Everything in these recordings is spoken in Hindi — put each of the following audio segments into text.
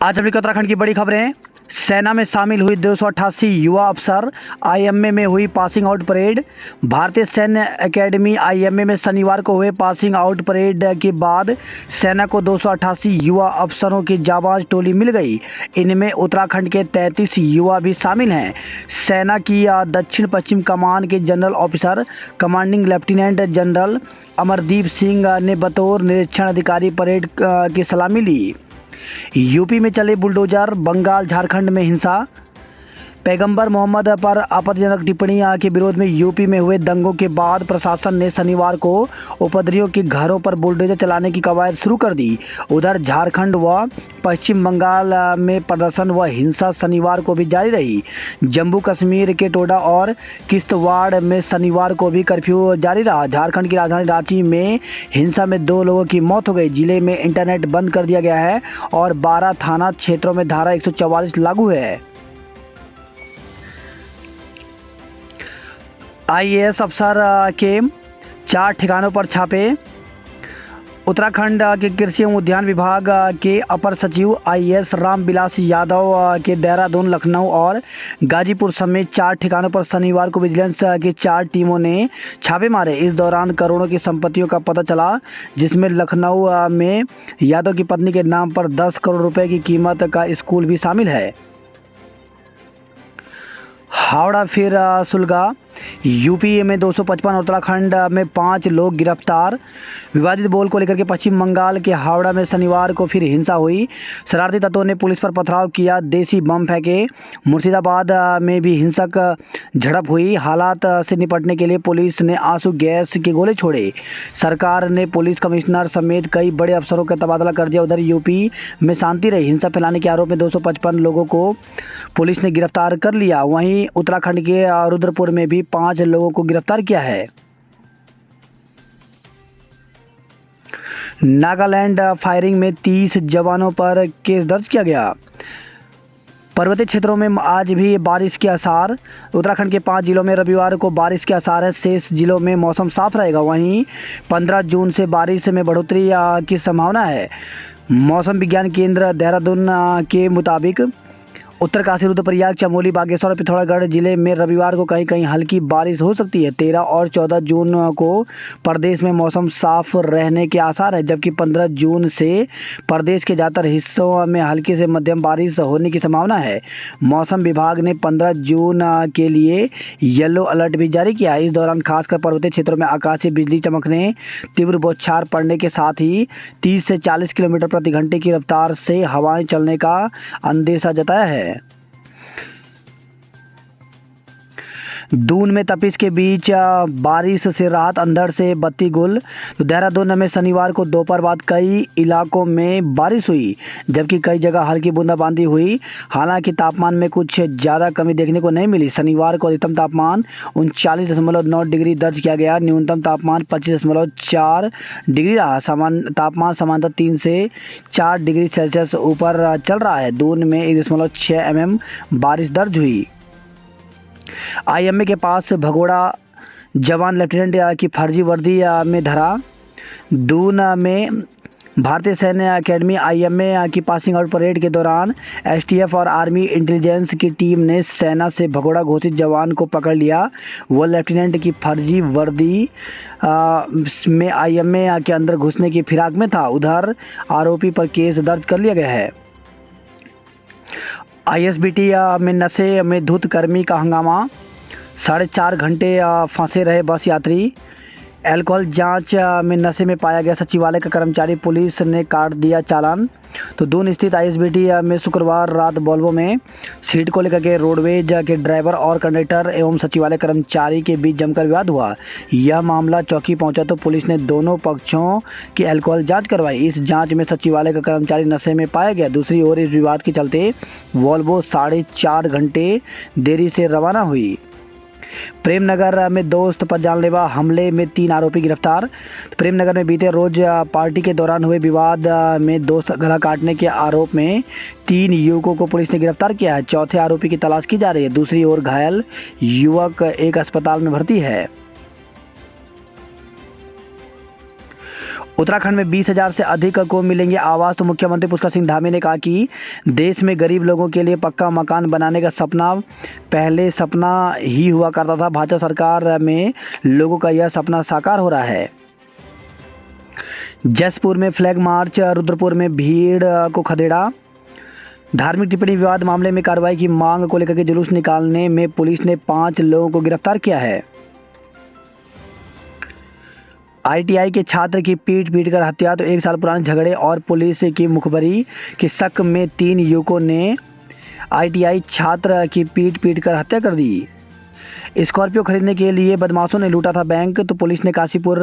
आज अभी उत्तराखंड की बड़ी खबरें। सेना में शामिल हुई 288 युवा अफसर। आईएमए में हुई पासिंग आउट परेड। भारतीय सैन्य एकेडमी आईएमए में शनिवार को हुए पासिंग आउट परेड के बाद सेना को 288 युवा अफसरों की जाबाज टोली मिल गई। इनमें उत्तराखंड के 33 युवा भी शामिल हैं। सेना की दक्षिण पश्चिम कमान के general officer commanding lieutenant general Amardeep Singh ने बतौर निरीक्षण अधिकारी परेड की सलामी ली। यूपी में चले बुलडोजर। बंगाल झारखंड में हिंसा। पैगंबर मोहम्मद पर आपत्तिजनक टिप्पणी के विरोध में यूपी में हुए दंगों के बाद प्रशासन ने शनिवार को उपद्रवियों के घरों पर बुलडोजर चलाने की कवायद शुरू कर दी। उधर झारखंड व पश्चिम बंगाल में प्रदर्शन व हिंसा शनिवार को भी जारी रही। जम्मू कश्मीर के टोडा और किश्तवाड़ में शनिवार को भी कर्फ्यू जारी रहा। झारखंड की राजधानी रांची में हिंसा में 2 लोगों की मौत हो गई। जिले में इंटरनेट बंद कर दिया गया है और 12 थाना क्षेत्रों में धारा 144 लागू है। आईएएस अफसर के 4 ठिकानों पर छापे। उत्तराखंड के कृषि एवं उद्यान विभाग के अपर सचिव आईएएस रामविलास यादव के देहरादून, लखनऊ और गाजीपुर समेत 4 ठिकानों पर शनिवार को विजिलेंस की 4 टीमों ने छापे मारे। इस दौरान करोड़ों की संपत्तियों का पता चला, जिसमें लखनऊ में यादव की पत्नी के नाम पर 10 करोड़ रुपए की कीमत का स्कूल भी शामिल है। हावड़ा फिर सुलगा। यूपी में 255, उत्तराखंड में 5 लोग गिरफ्तार। विवादित बोल को लेकर के पश्चिम बंगाल के हावड़ा में शनिवार को फिर हिंसा हुई। शरारती तत्वों ने पुलिस पर पथराव किया, देसी बम फेंके। मुर्शिदाबाद में भी हिंसक झड़प हुई। हालात से निपटने के लिए पुलिस ने आंसू गैस के गोले छोड़े। सरकार ने पुलिस कमिश्नर समेत कई बड़े अफसरों का तबादला कर दिया। उधर यूपी में शांति रही। हिंसा फैलाने के आरोप में 255 लोगों को पुलिस ने गिरफ्तार कर लिया। वहीं उत्तराखंड के रुद्रपुर में भी 5 लोगों को गिरफ्तार किया है। नागालैंड फायरिंग में 30 जवानों पर केस दर्ज किया गया। पर्वतीय क्षेत्रों में आज भी बारिश के आसार। उत्तराखंड के 5 जिलों में रविवार को बारिश के आसार है। शेष जिलों में मौसम साफ रहेगा। वहीं 15 जून से बारिश में बढ़ोतरी की संभावना है। मौसम विज्ञान केंद्र देहरादून के मुताबिक उत्तरकाशी, रुद्रप्रयाग, चमोली, बागेश्वर और पिथौरागढ़ जिले में रविवार को कहीं कहीं हल्की बारिश हो सकती है। 13 और 14 जून को प्रदेश में मौसम साफ रहने के आसार है, जबकि 15 जून से प्रदेश के ज़्यादातर हिस्सों में हल्की से मध्यम बारिश होने की संभावना है। मौसम विभाग ने 15 जून के लिए येलो अलर्ट भी जारी किया है। इस दौरान खासकर पर्वतीय क्षेत्रों में आकाशीय बिजली चमकने, तीव्र बौछार पड़ने के साथ ही 30 से 40 किलोमीटर प्रति घंटे की रफ्तार से हवाएं चलने का अंदेशा जताया है। दून में तपिश के बीच बारिश से राहत, अंधड़ से बत्ती गुल। तो देहरादून में शनिवार को दोपहर बाद कई इलाकों में बारिश हुई, जबकि कई जगह हल्की बूंदाबांदी हुई। हालांकि तापमान में कुछ ज़्यादा कमी देखने को नहीं मिली। शनिवार को अधिकतम तापमान 39.9 डिग्री दर्ज किया गया। न्यूनतम तापमान 25.4 डिग्री रहा। तापमान सामान्यतः 3 से 4 डिग्री सेल्सियस ऊपर चल रहा है। दून में 1.6 mm बारिश दर्ज हुई। आईएमए के पास भगोड़ा जवान लेफ्टिनेंट की फर्जी वर्दी में धरा। दून में भारतीय सैन्य एकेडमी आईएमए की पासिंग आउट परेड के दौरान एसटीएफ और आर्मी इंटेलिजेंस की टीम ने सेना से भगोड़ा घोषित जवान को पकड़ लिया। वो लेफ्टिनेंट की फर्जी वर्दी में आईएमए के अंदर घुसने की फिराक में था। उधर आरोपी पर केस दर्ज कर लिया गया है। आईएसबीटी में नशे में धुत कर्मी का हंगामा। 4.5 घंटे फंसे रहे बस यात्री। अल्कोहल जांच में नशे में पाया गया सचिवालय का कर्मचारी, पुलिस ने काट दिया चालान। तो दून स्थित आईएसबीटी में शुक्रवार रात वोल्वो में सीट को लेकर के रोडवेज के ड्राइवर और कंडक्टर एवं सचिवालय कर्मचारी के बीच जमकर विवाद हुआ। यह मामला चौकी पहुंचा तो पुलिस ने दोनों पक्षों की अल्कोहल जांच करवाई। इस जांच में सचिवालय का कर्मचारी नशे में पाया गया। दूसरी ओर इस विवाद के चलते वोल्वो 4.5 घंटे देरी से रवाना हुई। प्रेमनगर में दोस्त पर जानलेवा हमले में 3 आरोपी गिरफ्तार। तो प्रेमनगर में बीते रोज पार्टी के दौरान हुए विवाद में दोस्त गला काटने के आरोप में 3 युवकों को पुलिस ने गिरफ्तार किया है। चौथे आरोपी की तलाश की जा रही है। दूसरी ओर घायल युवक एक अस्पताल में भर्ती है। उत्तराखंड में 20,000 से अधिक को मिलेंगे आवास। तो मुख्यमंत्री पुष्कर सिंह धामी ने कहा कि देश में गरीब लोगों के लिए पक्का मकान बनाने का सपना पहले सपना ही हुआ करता था। भाजपा सरकार में लोगों का यह सपना साकार हो रहा है। जसपुर में फ्लैग मार्च, रुद्रपुर में भीड़ को खदेड़ा। धार्मिक टिप्पणी विवाद मामले में कार्रवाई की मांग को लेकर के जुलूस निकालने में पुलिस ने 5 लोगों को गिरफ्तार किया है। ITI के छात्र की पीट कर हत्या। तो 1 साल पुराने झगड़े और पुलिस की मुखबरी के शक में 3 युवकों ने ITI छात्र की पीट कर हत्या कर दी। स्कॉर्पियो खरीदने के लिए बदमाशों ने लूटा था बैंक। तो पुलिस ने काशीपुर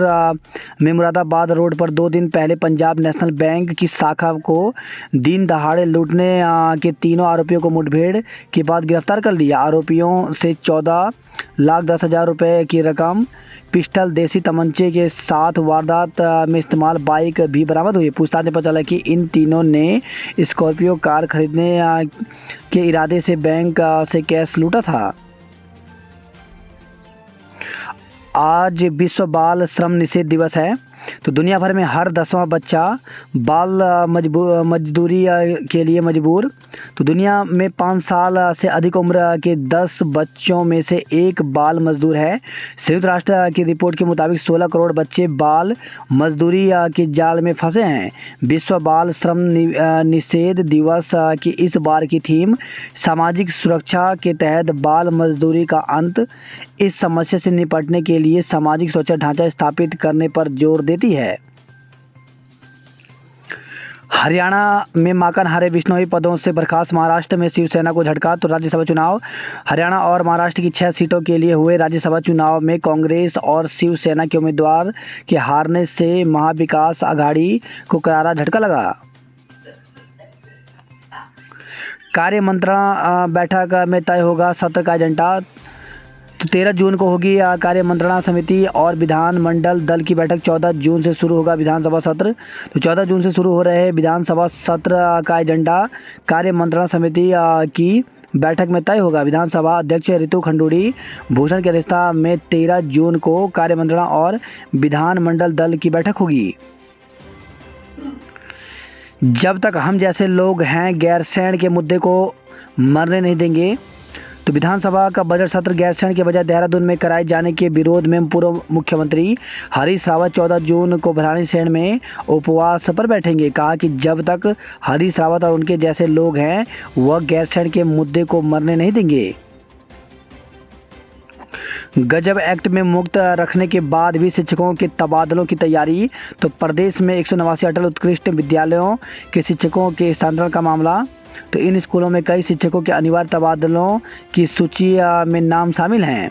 में मुरादाबाद रोड पर 2 दिन पहले पंजाब नेशनल बैंक की शाखा को दिन दहाड़े लूटने के तीनों आरोपियों को मुठभेड़ के बाद गिरफ्तार कर लिया। आरोपियों से 14,10,000 रुपये की रकम, पिस्टल, देसी तमंचे के साथ वारदात में इस्तेमाल बाइक भी बरामद हुई। पूछताछ में पता चला कि इन तीनों ने स्कॉर्पियो कार खरीदने के इरादे से बैंक से कैश लूटा था। आज विश्व बाल श्रम निषेध दिवस है। तो दुनिया भर में हर 10वां बच्चा बाल मजदूरी के लिए मजबूर। तो दुनिया में 5 साल से अधिक उम्र के 10 बच्चों में से 1 बाल मजदूर है। संयुक्त राष्ट्र की रिपोर्ट के मुताबिक 16 करोड़ बच्चे बाल मजदूरी के जाल में फंसे हैं। विश्व बाल श्रम निषेध दिवस की इस बार की थीम सामाजिक सुरक्षा के तहत बाल मजदूरी का अंत, इस समस्या से निपटने के लिए सामाजिक सुरक्षा ढांचा स्थापित करने पर जोर देती है। हरियाणा में माकनहारे बिश्नोई पदों से बर्खास्त। महाराष्ट्र में शिवसेना को झटका। तो राज्यसभा चुनाव। हरियाणा और महाराष्ट्र की 6 सीटों के लिए हुए राज्यसभा चुनाव में कांग्रेस और शिवसेना के उम्मीदवार के हारने से महाविकास आघाड़ी को करारा झटका लगा। कार्य मंत्रणा बैठक में तय होगा सत्र का एजेंडा। तो 13 जून को होगी कार्य मंत्रणा समिति और विधानमंडल दल की बैठक। 14 जून से शुरू होगा विधानसभा सत्र। तो 14 जून से शुरू हो रहे विधानसभा सत्र का एजेंडा कार्य मंत्रणा समिति की बैठक में तय होगा। विधानसभा अध्यक्ष ऋतु खंडूड़ी भूषण की अध्यक्षता में 13 जून को कार्य मंत्रणा और विधानमंडल दल की बैठक होगी। जब तक हम जैसे लोग हैं गैरसैंण के मुद्दे को मरने नहीं देंगे। तो विधानसभा का बजट सत्र गैरसैंण के बजाय देहरादून में कराए जाने के विरोध में पूर्व मुख्यमंत्री हरीश रावत 14 जून को भराड़ीसैंण में उपवास पर बैठेंगे। कहा कि जब तक हरीश रावत और उनके जैसे लोग हैं वह गैरसैंण के मुद्दे को मरने नहीं देंगे। गजब एक्ट में मुक्त रखने के बाद भी शिक्षकों के तबादलों की तैयारी। तो प्रदेश में 189 अटल उत्कृष्ट विद्यालयों के शिक्षकों के स्थानांतरण का मामला। तो इन स्कूलों में कई शिक्षकों के अनिवार्य तबादलों की सूची में नाम शामिल हैं।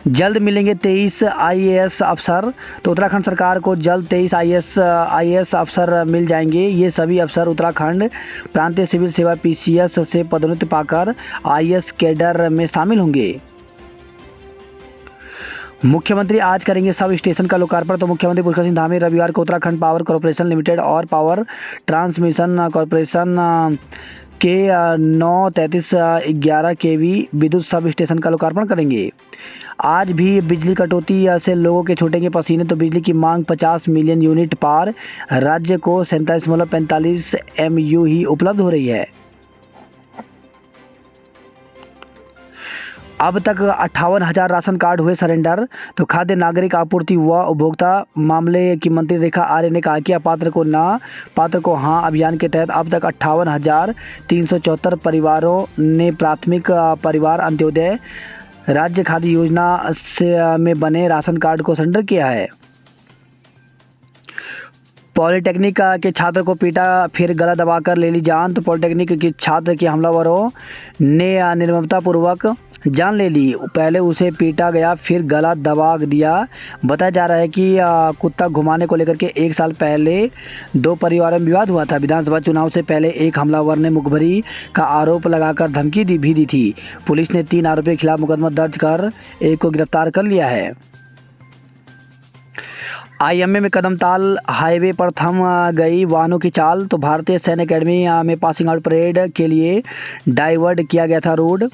जल्द मिलेंगे 23 IAS अफसर। तो उत्तराखंड सरकार को जल्द 23 IAS अफसर मिल जाएंगे। ये सभी अफसर उत्तराखंड प्रांतीय सिविल सेवा PCS से पदोन्नति पाकर IAS कैडर में शामिल होंगे। मुख्यमंत्री आज करेंगे सब स्टेशन का लोकार्पण। तो मुख्यमंत्री पुष्कर सिंह धामी रविवार को उत्तराखंड पावर कॉरपोरेशन लिमिटेड और पावर ट्रांसमिशन कॉरपोरेशन के 93311 kV विद्युत सब स्टेशन का लोकार्पण करेंगे। आज भी बिजली कटौती से लोगों के छूटेंगे पसीने। तो बिजली की मांग 50 मिलियन यूनिट पार। राज्य को 47.45 MU ही उपलब्ध हो रही है। अब तक 58,000 राशन कार्ड हुए सरेंडर। तो खाद्य नागरिक आपूर्ति व उपभोक्ता मामले की मंत्री रेखा आर्य ने कहा कि अपात्र को ना, पात्र को हाँ अभियान के तहत अब तक 58,374 परिवारों ने प्राथमिक परिवार अंत्योदय राज्य खाद्य योजना से में बने राशन कार्ड को सरेंडर किया है। पॉलिटेक्निक के छात्र को पीटा, फिर गला दबाकर ले ली जान। तो पॉलिटेक्निक के छात्र के हमलावरों ने निर्ममतापूर्वक जान ले ली। पहले उसे पीटा गया, फिर गला दबा दिया। बताया जा रहा है कि कुत्ता घुमाने को लेकर के 1 साल पहले 2 परिवारों में विवाद हुआ था। विधानसभा चुनाव से पहले एक हमलावर ने मुखबिरी का आरोप लगाकर धमकी भी दी थी। पुलिस ने 3 आरोपियों के खिलाफ मुकदमा दर्ज कर एक को गिरफ्तार कर लिया है। आईएमए में कदमताल हाईवे पर थम गई वाहनों की चाल। तो भारतीय सैन्य अकेडमी में पासिंग आउट परेड के लिए डाइवर्ट किया गया था रोड।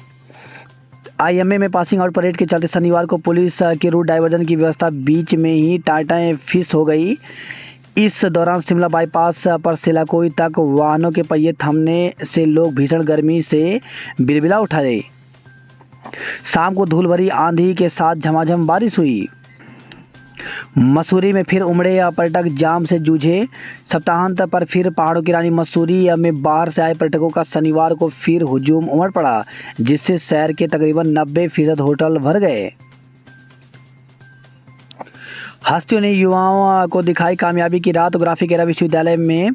आईएमए में पासिंग आउट परेड के चलते शनिवार को पुलिस की रूट डाइवर्जन की व्यवस्था बीच में ही टाटाएं फिस हो गई। इस दौरान शिमला बाईपास पर सिलाकोई तक वाहनों के पहिए थमने से लोग भीषण गर्मी से बिलबिला उठे। शाम को धूल भरी आंधी के साथ झमाझम बारिश हुई। मसूरी में फिर उमड़े पर्यटक जाम से जूझे। सप्ताहांत पर फिर पहाड़ों की रानी मसूरी में बाहर से आए पर्यटकों का शनिवार को फिर हुजूम उमड़ पड़ा, जिससे शहर के तकरीबन 90% होटल भर गए। हस्तियों ने युवाओं को दिखाई कामयाबी की राह। तो ग्राफिक एरा विश्वविद्यालय में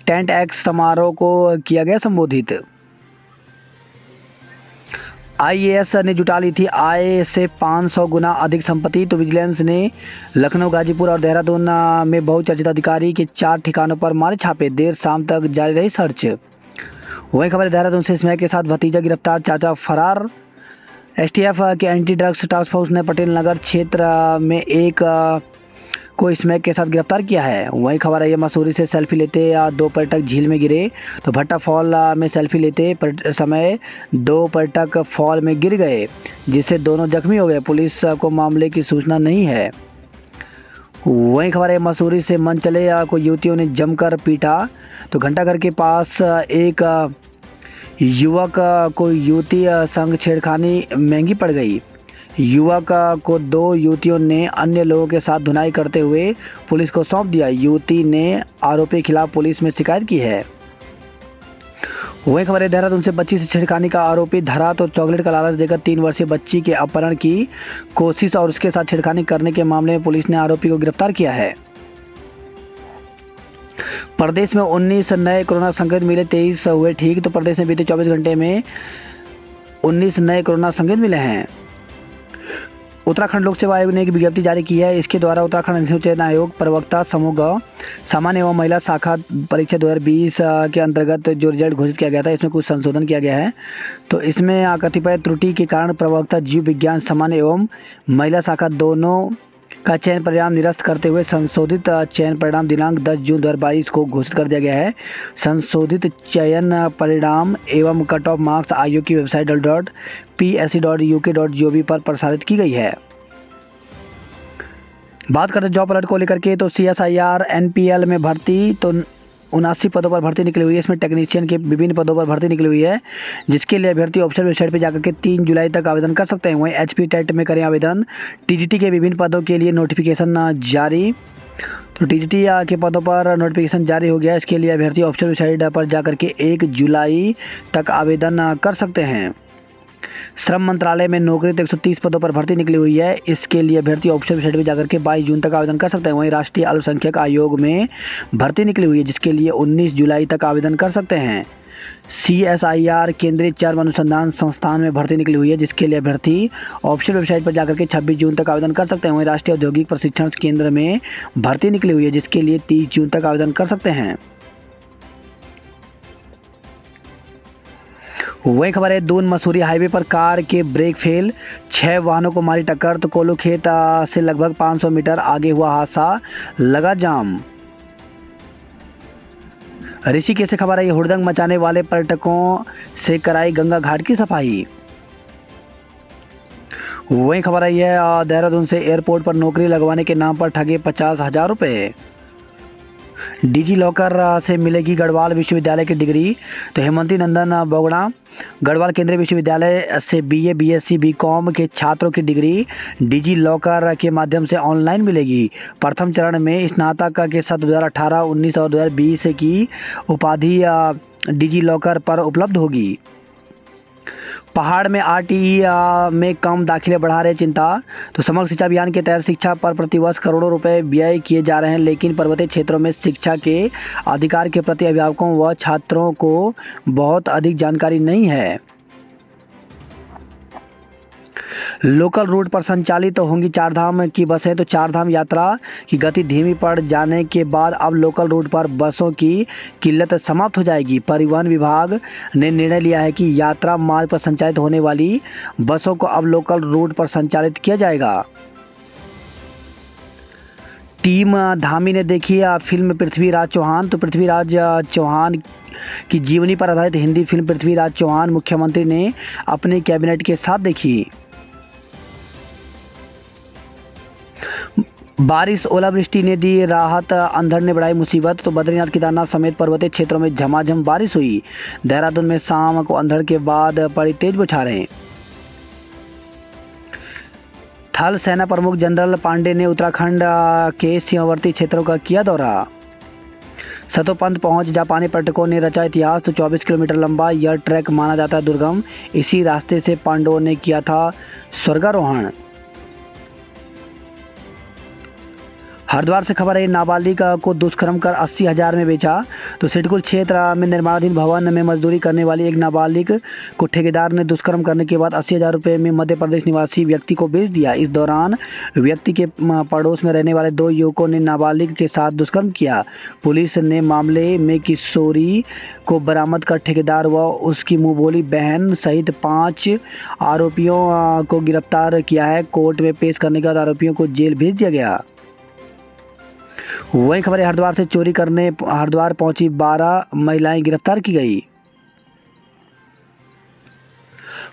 टेंट एक्स समारोह को किया गया संबोधित। आईएएस ने जुटा ली थी आय से 500 गुना अधिक संपत्ति। तो विजिलेंस ने लखनऊ, गाजीपुर और देहरादून में बहुचर्चित अधिकारी के 4 ठिकानों पर मारे छापे। देर शाम तक जारी रही सर्च। वहीं खबर देहरादून से स्मैक के साथ भतीजा गिरफ्तार, चाचा फरार। एसटीएफ के एंटी ड्रग्स टास्क फोर्स ने पटेल नगर क्षेत्र में एक को स्मैक के साथ गिरफ्तार किया है। वहीं खबर आई है मसूरी से सेल्फी लेते 2 पर्यटक झील में गिरे। तो भट्टा फॉल में सेल्फी लेते समय 2 पर्यटक फॉल में गिर गए, जिससे दोनों जख्मी हो गए। पुलिस को मामले की सूचना नहीं है। वहीं खबर है मसूरी से मन चले को युवतियों ने जमकर पीटा। तो घंटाघर के पास एक युवक को युवती संग छेड़खानी महंगी पड़ गई। युवक को 2 युवतियों ने अन्य लोगों के साथ धुनाई करते हुए पुलिस को सौंप दिया। युवती ने आरोपी के खिलाफ पुलिस में शिकायत की है। वहीं खबर है देहरादून से बच्ची से छेड़खानी का आरोपी धरा। तो चॉकलेट का लालच देकर 3 वर्षीय बच्ची के अपहरण की कोशिश और उसके साथ छेड़खानी करने के मामले में पुलिस ने आरोपी को गिरफ्तार किया है। प्रदेश में 19 नए कोरोना संक्रमित मिले, 23 हुए ठीक। तो प्रदेश में बीते 24 घंटे में 19 नए कोरोना संक्रमित मिले हैं। उत्तराखंड लोक सेवा आयोग ने एक विज्ञप्ति जारी की है। इसके द्वारा उत्तराखंड अनुसूचित आयोग प्रवक्ता समूह ग सामान्य एवं महिला शाखा परीक्षा 2020 के अंतर्गत जो रिजल्ट घोषित किया गया था, इसमें कुछ संशोधन किया गया है। तो इसमें कतिपय त्रुटि के कारण प्रवक्ता जीव विज्ञान सामान्य एवं महिला शाखा दोनों का चयन परिणाम निरस्त करते हुए संशोधित चयन परिणाम दिनांक 10 जून 2022 को घोषित कर दिया गया है। संशोधित चयन परिणाम एवं कट ऑफ मार्क्स आयोग की वेबसाइट psc.uk.gov पर प्रसारित की गई है। बात करते हैं जॉब अलर्ट को लेकर के। तो CSIR NPL में भर्ती तो 79 पदों पर भर्ती निकली हुई है। इसमें टेक्नीशियन के विभिन्न पदों पर भर्ती निकली हुई है, जिसके लिए अभ्यर्थी ऑफिशियल वेबसाइट पर जाकर के 3 जुलाई तक आवेदन कर सकते हैं। वहीं HP टेट में करें आवेदन। TGT के विभिन्न पदों के लिए नोटिफिकेशन जारी। तो TGT के पदों पर नोटिफिकेशन जारी हो गया। इसके लिए अभ्यर्थी ऑफिशियल वेबसाइट पर जाकर के 1 जुलाई तक आवेदन कर सकते हैं। श्रम मंत्रालय में नौकरी तो 130 पदों पर भर्ती निकली हुई है। इसके लिए अभ्यर्थी ऑफिशियल वेबसाइट पर जाकर के 22 जून तक आवेदन कर सकते हैं। वहीं राष्ट्रीय अल्पसंख्यक आयोग में भर्ती निकली हुई है, जिसके लिए 19 जुलाई तक आवेदन कर सकते हैं। CSIR केंद्रीय चर्म अनुसंधान संस्थान में भर्ती निकली हुई है, जिसके लिए अभ्यर्थी ऑफिशियल वेबसाइट पर जाकर के 26 जून तक आवेदन कर सकते हैं। वहीं राष्ट्रीय औद्योगिक प्रशिक्षण केंद्र में भर्ती निकली हुई है, जिसके लिए 30 जून तक आवेदन कर सकते हैं। वही खबर है दून मसूरी हाईवे पर कार के ब्रेक फेल, 6 वाहनों को मारी टक्कर। तो कोल्लू खेत से लगभग 500 मीटर आगे हुआ हादसा, लगा जाम। ऋषिकेश से खबर आई हुड़दंग मचाने वाले पर्यटकों से कराई गंगा घाट की सफाई। वही खबर आई है देहरादून से एयरपोर्ट पर नौकरी लगवाने के नाम पर ठगे 50,000 रुपये। डिजी लॉकर से मिलेगी गढ़वाल विश्वविद्यालय की डिग्री। तो हेमंती नंदन बोगड़ा गढ़वाल केंद्रीय विश्वविद्यालय से BA BSc BCom के छात्रों की डिग्री डिजी लॉकर के माध्यम से ऑनलाइन मिलेगी। प्रथम चरण में स्नातक के साथ 2018, 19 और 2020 की उपाधि डिजी लॉकर पर उपलब्ध होगी। पहाड़ में RTE में कम दाखिले बढ़ा रहे चिंता। तो समग्र शिक्षा अभियान के तहत शिक्षा पर प्रतिवर्ष करोड़ों रुपए व्यय किए जा रहे हैं, लेकिन पर्वतीय क्षेत्रों में शिक्षा के अधिकार के प्रति अभिभावकों व छात्रों को बहुत अधिक जानकारी नहीं है। लोकल रूट पर संचालित होंगी चारधाम की बसें। तो चारधाम यात्रा की गति धीमी पड़ जाने के बाद अब लोकल रूट पर बसों की किल्लत समाप्त हो जाएगी। परिवहन विभाग ने निर्णय लिया है कि यात्रा मार्ग पर संचालित होने वाली बसों को अब लोकल रूट पर संचालित किया जाएगा। टीम धामी ने देखी फिल्म पृथ्वीराज चौहान। तो पृथ्वीराज चौहान की जीवनी पर आधारित हिंदी फिल्म पृथ्वीराज चौहान मुख्यमंत्री ने अपने कैबिनेट के साथ देखी। बारिश ओलावृष्टि ने दी राहत, अंधड़ ने बढ़ाई मुसीबत। तो बद्रीनाथ केदारनाथ समेत पर्वतीय क्षेत्रों में झमाझम बारिश हुई। देहरादून में शाम को अंधड़ के बाद पड़ी तेज बौछारें। थल सेना प्रमुख जनरल पांडे ने उत्तराखंड के सीमावर्ती क्षेत्रों का किया दौरा। सतोपंथ पहुंच जापानी पर्यटकों ने रचा इतिहास। तो 24 किलोमीटर लंबा यह ट्रैक माना जाता है दुर्गम। इसी रास्ते से पांडवों ने किया था स्वर्गारोहण। हरिद्वार से खबर है, नाबालिग को दुष्कर्म कर 80,000 में बेचा। तो सिडकुल क्षेत्र में निर्माणाधीन भवन में मजदूरी करने वाली एक नाबालिग को ठेकेदार ने दुष्कर्म करने के बाद 80,000 रुपये में मध्य प्रदेश निवासी व्यक्ति को बेच दिया। इस दौरान व्यक्ति के पड़ोस में रहने वाले 2 युवकों ने नाबालिग के साथ दुष्कर्म किया। पुलिस ने मामले में किशोरी को बरामद कर ठेकेदार व उसकी मुंहबोली बहन सहित 5 आरोपियों को गिरफ्तार किया है। कोर्ट में पेश करने के बाद आरोपियों को जेल भेज दिया गया। वही खबर है, हरिद्वार से चोरी करने हरिद्वार पहुंची 12 महिलाएं गिरफ्तार की गई।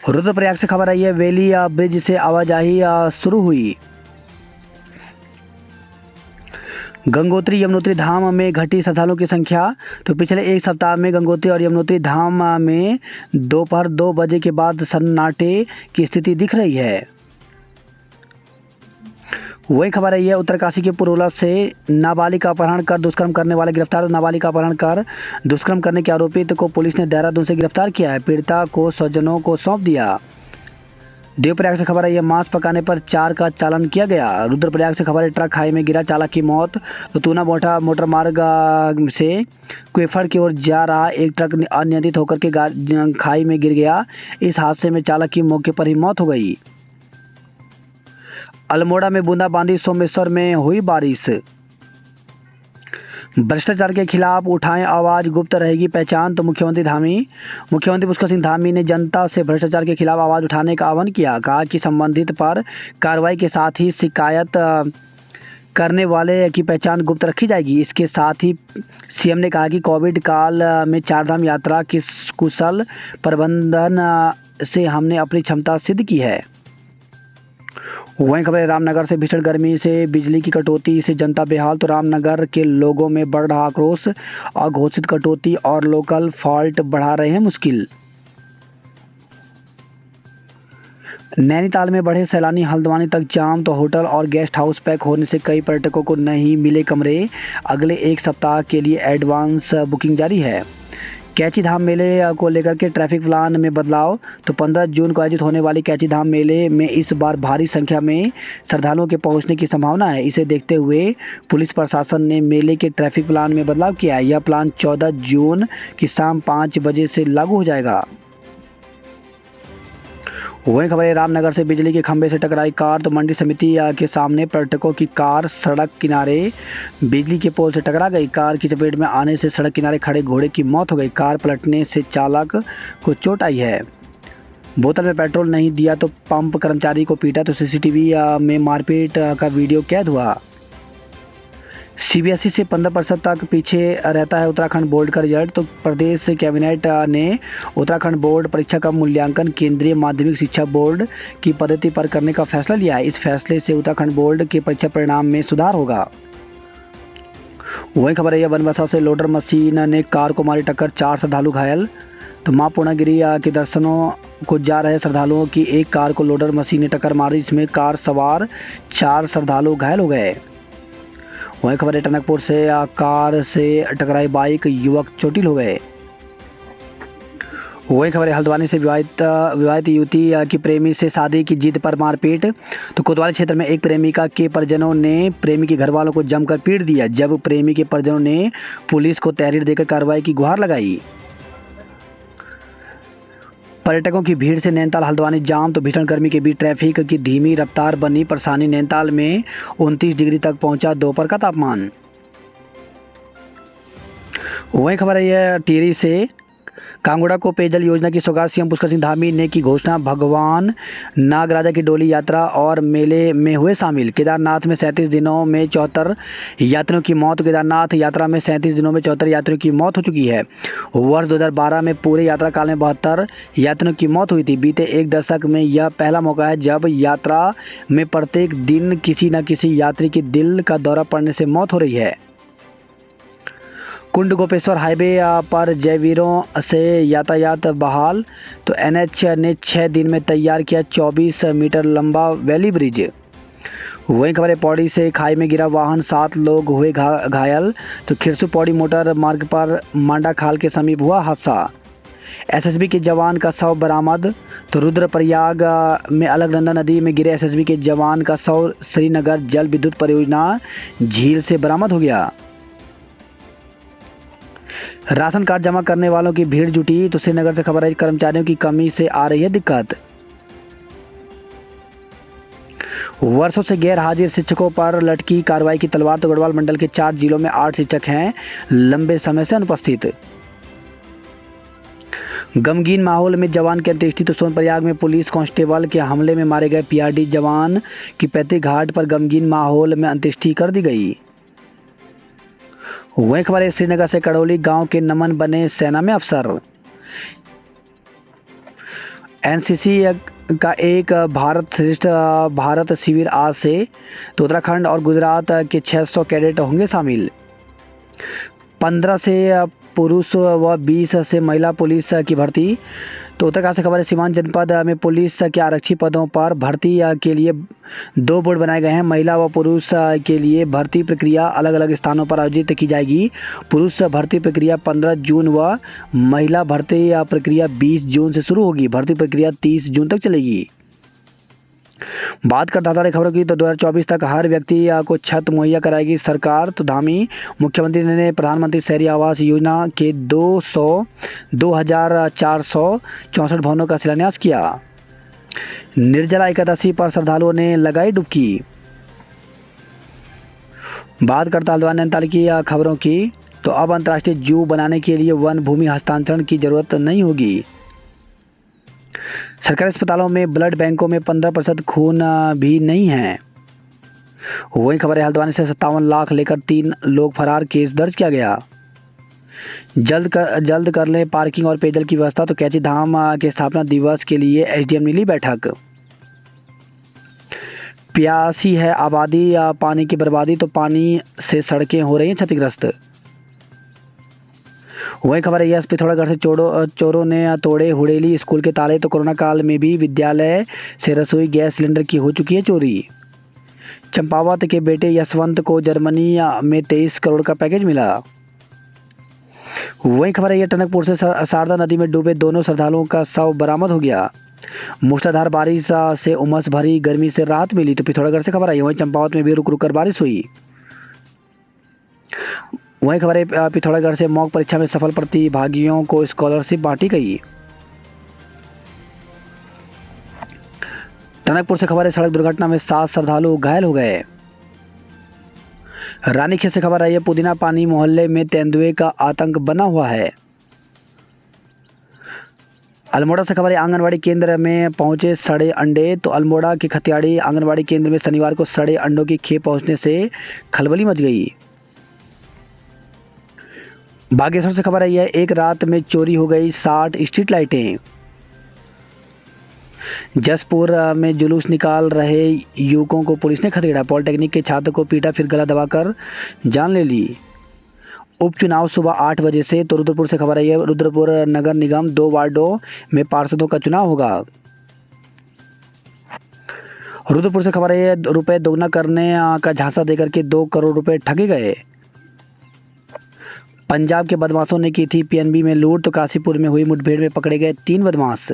रुद्रप्रयाग से खबर आई है, वेली ब्रिज से आवाजाही शुरू हुई। गंगोत्री यमुनोत्री धाम में घटी श्रद्धालुओं की संख्या। तो पिछले एक सप्ताह में गंगोत्री और यमुनोत्री धाम में दोपहर 2 बजे के बाद सन्नाटे की स्थिति दिख रही है। वही खबर है, उत्तरकाशी के पुरोला से नाबालिग का अपहरण कर दुष्कर्म करने वाले गिरफ्तार। नाबालिग का अपहरण कर दुष्कर्म करने के आरोपित को पुलिस ने देहरादून से गिरफ्तार किया है। पीड़िता को स्वजनों को सौंप दिया। देवप्रयाग से खबर है, मांस पकाने पर 4 का चालान किया गया। रुद्रप्रयाग से खबर है, ट्रक खाई में गिरा, चालक की मौत। तो तूना मोटा मोटर मार्ग से क्वेफड़ की ओर जा रहा एक ट्रक अनियंत्रित होकर के खाई में गिर गया। इस हादसे में चालक की मौके पर ही मौत हो गई। अल्मोड़ा में बूंदाबांदी, सोमेश्वर में हुई बारिश। भ्रष्टाचार के खिलाफ उठाएं आवाज, गुप्त रहेगी पहचान। तो मुख्यमंत्री पुष्कर सिंह धामी ने जनता से भ्रष्टाचार के खिलाफ आवाज उठाने का आह्वान किया। कहा कि संबंधित पर कार्रवाई के साथ ही शिकायत करने वाले की पहचान गुप्त रखी जाएगी। इसके साथ ही सीएम ने कहा कि कोविड काल में चारधाम यात्रा के कुशल प्रबंधन से हमने अपनी क्षमता सिद्ध की है। वहीं खबर है, रामनगर से भीषण गर्मी से बिजली की कटौती से जनता बेहाल। तो रामनगर के लोगों में बढ़ रहा आक्रोश। अघोषित कटौती और लोकल फॉल्ट बढ़ा रहे हैं मुश्किल। नैनीताल में बढ़े सैलानी, हल्द्वानी तक जाम। तो होटल और गेस्ट हाउस पैक होने से कई पर्यटकों को नहीं मिले कमरे। अगले 1 सप्ताह के लिए एडवांस बुकिंग जारी है। कैची धाम मेले को लेकर के ट्रैफिक प्लान में बदलाव। तो 15 जून को आयोजित होने वाली कैची धाम मेले में इस बार भारी संख्या में श्रद्धालुओं के पहुंचने की संभावना है। इसे देखते हुए पुलिस प्रशासन ने मेले के ट्रैफिक प्लान में बदलाव किया है। यह प्लान 14 जून की शाम 5 बजे से लागू हो जाएगा। वहीं खबर है, रामनगर से बिजली के खंभे से टकराई कार। तो मंडी समिति के सामने पर्यटकों की कार सड़क किनारे बिजली के पोल से टकरा गई। कार की चपेट में आने से सड़क किनारे खड़े घोड़े की मौत हो गई। कार पलटने से चालक को चोट आई है। बोतल में पेट्रोल नहीं दिया तो पंप कर्मचारी को पीटा। तो सीसीटीवी में मारपीट का वीडियो कैद हुआ। सीबीएसई से 15% तक पीछे रहता है उत्तराखंड बोर्ड का रिजल्ट। तो प्रदेश कैबिनेट ने उत्तराखंड बोर्ड परीक्षा का मूल्यांकन केंद्रीय माध्यमिक शिक्षा बोर्ड की पद्धति पर करने का फैसला लिया है। इस फैसले से उत्तराखंड बोर्ड के परीक्षा परिणाम में सुधार होगा। वही खबर है, बनबसा से लोडर मशीन ने कार को मारी टक्कर, 4 श्रद्धालु घायल। तो मां पूर्णागिरी के दर्शनों को जा रहे श्रद्धालुओं की एक कार को लोडर मशीन ने टक्कर मारी। इसमें कार सवार 4 श्रद्धालु घायल हो गए। वहीं खबर है, टनकपुर से कार से टकराई युवक चोटिल हो गए। वही खबर है, हल्द्वानी से विवाहित युवती की प्रेमी से शादी की जिद पर मारपीट। तो कोतवाली क्षेत्र में एक प्रेमिका के परिजनों ने प्रेमी के घर वालों को जमकर पीट दिया। जब प्रेमी के परिजनों ने पुलिस को तहरीर देकर कार्रवाई की गुहार लगाई। पर्यटकों की भीड़ से नैनीताल हल्द्वानी जाम। तो भीषण गर्मी के बीच ट्रैफिक की धीमी रफ्तार बनी परेशानी। नैनीताल में 29 डिग्री तक पहुंचा दोपहर का तापमान। वही खबर है टिहरी से कांगड़ा को पेयजल योजना की सौगात सीएम पुष्कर सिंह धामी ने की घोषणा। भगवान नागराजा की डोली यात्रा और मेले में हुए शामिल। केदारनाथ में 37 दिनों में 74 यात्रियों की मौत। केदारनाथ यात्रा में 37 दिनों में 74 यात्रियों की मौत हो चुकी है। वर्ष 2012 में पूरे यात्रा काल में 72 यात्रियों की मौत हुई थी। बीते एक दशक में यह पहला मौका है जब यात्रा में प्रत्येक दिन किसी न किसी यात्री की दिल का दौरा पड़ने से मौत हो रही है। कुंड गोपेश्वर हाईवे पर जयवीरों से यातायात बहाल। तो एनएच ने 6 दिन में तैयार किया 24 मीटर लंबा वैली ब्रिज। वहीं खबर है पौड़ी से खाई में गिरा वाहन, 7 लोग हुए घायल। तो खिरसू पौड़ी मोटर मार्ग पर मांडा खाल के समीप हुआ हादसा। एसएसबी के जवान का शव बरामद। तो रुद्रप्रयाग में अलकनंदा नदी में गिरे एसएसबी के जवान का शव श्रीनगर जल विद्युत परियोजना झील से बरामद हो गया। राशन कार्ड जमा करने वालों की भीड़ जुटी। तो श्रीनगर से खबर है कर्मचारियों की कमी से आ रही है दिक्कत। वर्षों से गैर हाजिर शिक्षकों पर लटकी कार्रवाई की तलवार। तो गढ़वाल मंडल के 4 जिलों में 8 शिक्षक हैं लंबे समय से अनुपस्थित। गमगीन माहौल में जवान की अंत्येष्टि। तो सोनप्रयाग में पुलिस कांस्टेबल के हमले में मारे गए पीआरडी जवान की पैतृक घाट पर गमगीन माहौल में अंत्येष्टि कर दी गई। वही खबर है श्रीनगर से कड़ौली गांव के नमन बने सेना में अफसर। एनसीसी का एक भारत श्रेष्ठ भारत शिविर आज से। तो उत्तराखंड और गुजरात के 600 कैडेट होंगे शामिल। 15 से पुरुष व 20 से महिला पुलिस की भर्ती। तो उत्तराखंड से खबर है सीमांत जनपद में पुलिस के आरक्षी पदों पर भर्ती के लिए 2 बोर्ड बनाए गए हैं। महिला व पुरुष के लिए भर्ती प्रक्रिया अलग अलग स्थानों पर आयोजित की जाएगी। पुरुष भर्ती प्रक्रिया 15 जून व महिला भर्ती प्रक्रिया 20 जून से शुरू होगी। भर्ती प्रक्रिया 30 जून तक चलेगी। बात कर ताज़ा खबरों की। तो 2024 तक हर व्यक्ति को छत मुहैया कराएगी सरकार। तो धामी मुख्यमंत्री ने प्रधानमंत्री शहरी आवास योजना के 2,464 भवनों का शिलान्यास किया। निर्जला एकादशी पर श्रद्धालुओं ने लगाई डुबकी। बात करता हल्द्वानी नैनीताल की खबरों की। तो अब अंतर्राष्ट्रीय जू बनाने के लिए वन भूमि हस्तांतरण की जरूरत नहीं होगी। सरकारी अस्पतालों में ब्लड बैंकों में 15% खून भी नहीं है। वही खबर है हल्द्वानी से 57 लाख लेकर 3 लोग फरार, केस दर्ज किया गया। जल्द कर ले पार्किंग और पेयजल की व्यवस्था। तो कैची धाम के स्थापना दिवस के लिए एसडीएम ने ली बैठक। प्यासी है आबादी या पानी की बर्बादी। तो पानी से सड़कें हो रही हैं क्षतिग्रस्त। वही खबर है यस पिथौरागढ़ से चोरों ने तोड़े हुड़ेली स्कूल के ताले। तो कोरोना काल में भी विद्यालय से रसोई गैस सिलेंडर की हो चुकी है चोरी। चंपावत के बेटे यशवंत को जर्मनी में 23 करोड़ का पैकेज मिला। वही खबर है यह टनकपुर से शारदा नदी में डूबे दोनों श्रद्धालुओं का शव बरामद हो गया। मूसलाधार बारिश से उमस भरी गर्मी से राहत मिली। तो पिथौरागढ़ से खबर आई। वहीं चंपावत में भी रुक रुक कर बारिश हुई। वहीं खबर है पिथौरागढ़ से मॉक परीक्षा में सफल प्रतिभागियों को स्कॉलरशिप बांटी गई। टनकपुर से खबर है सड़क दुर्घटना में 7 श्रद्धालु घायल हो गए। रानीखेत से खबर आई है पुदीना पानी मोहल्ले में तेंदुए का आतंक बना हुआ है। अल्मोड़ा से खबर है आंगनवाड़ी केंद्र में पहुंचे सड़े अंडे। तो अल्मोड़ा के खतियाड़ी आंगनवाड़ी केंद्र में शनिवार को सड़े अंडों की खेप पहुंचने से खलबली मच गई। बागेश्वर से खबर आई है एक रात में चोरी हो गई 60 स्ट्रीट लाइटें। जसपुर में जुलूस निकाल रहे युवकों को पुलिस ने खदेड़ा। पॉलिटेक्निक के छात्र को पीटा फिर गला दबाकर जान ले ली। उपचुनाव सुबह 8 बजे से। तो रुद्रपुर से खबर आई है रुद्रपुर नगर निगम 2 वार्डों में पार्षदों का चुनाव होगा। रुद्रपुर से खबर है रुपए दोगुना करने का झांसा देकर के 2 करोड़ रुपए ठगे गए। पंजाब के बदमाशों ने की थी पीएनबी में लूट। तो काशीपुर में हुई मुठभेड़ में पकड़े गए 3 बदमाश।